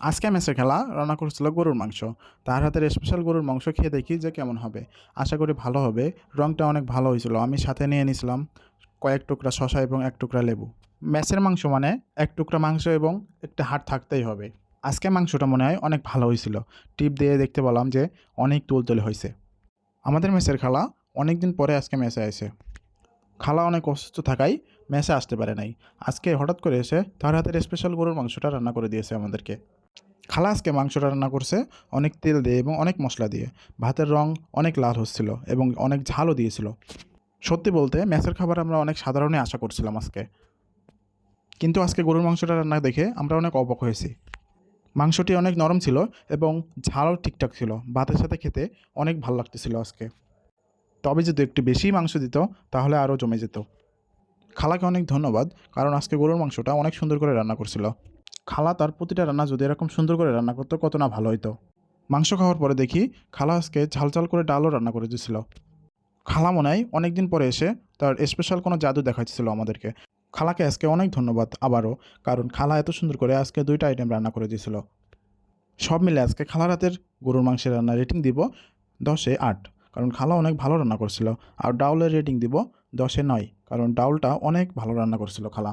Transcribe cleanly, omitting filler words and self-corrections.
আজকে মেসে খেলা রান্না করছিল গরুর মাংস। তার হাতের স্পেশাল গরুর মাংস খেয়ে দেখি যে কেমন হবে। আশা করি ভালো হবে। রংটা অনেক ভালো হয়েছিল। আমি সাথে নিয়ে নিয়েছিলাম কয়েক টুকরা শসা এবং এক টুকরা লেবু। মেসের মাংস মানে এক টুকরা মাংস এবং একটা হাড় থাকতেই হবে। আজকে মাংসটা মনে হয় অনেক ভালো হয়েছিল। টিপ দিয়ে দেখতে বললাম যে অনেক তুলতুলে হয়েছে। আমাদের মেসের খালা অনেক দিন পরে আজকে মেসে আসে। খালা অনেক অসুস্থ থাকায় মেসে আসতে পারে নাই। আজকে হঠাৎ করে এসে তার হাতের স্পেশাল গরুর মাংসটা রান্না করে দিয়েছে আমাদেরকে। খালা আজকে মাংসটা রান্না করছে অনেক তেল দিয়ে এবং অনেক মশলা দিয়ে। ভাতের রং অনেক লাল হচ্ছিল এবং অনেক ঝালও দিয়েছিল। সত্যি বলতে মেসের খাবার আমরা অনেক সাধারণই আশা করছিলাম আজকে, কিন্তু আজকে গরুর মাংসটা রান্না দেখে আমরা অনেক অবাক হয়েছি। মাংসটি অনেক নরম ছিল এবং ঝালও ঠিকঠাক ছিল। ভাতের সাথে খেতে অনেক ভালো লাগতেছিল আজকে। তবে যদি একটু বেশি মাংস দিত তাহলে আরও জমে যেত। খালাকে অনেক ধন্যবাদ, কারণ আজকে গরুর মাংসটা অনেক সুন্দর করে রান্না করছিল। খালা তার প্রতিটা রান্না যদি এরকম সুন্দর করে রান্না করতো কত না ভালো হতো। মাংস খাওয়ার পরে দেখি খালা আজকে ঝাল ঝাল করে ডালও রান্না করে দিয়েছিল। খালা মনে হয় অনেক দিন পরে এসে তার স্পেশাল কোনো জাদু দেখাচ্ছিল আমাদেরকে। খালাকে আজকে অনেক ধন্যবাদ আবারও, কারণ খালা এত সুন্দর করে আজকে 2টা আইটেম রান্না করে দিয়েছিল। সব মিলে আজকে খালার হাতের গরুর মাংসের রান্না রেটিং দিব 10-এ 8, কারণ খালা অনেক ভালো রান্না করছিল। আর ডাউলের রেটিং দিব 10-এ 9, কারণ ডাউলটা অনেক ভালো রান্না করছিল খালা।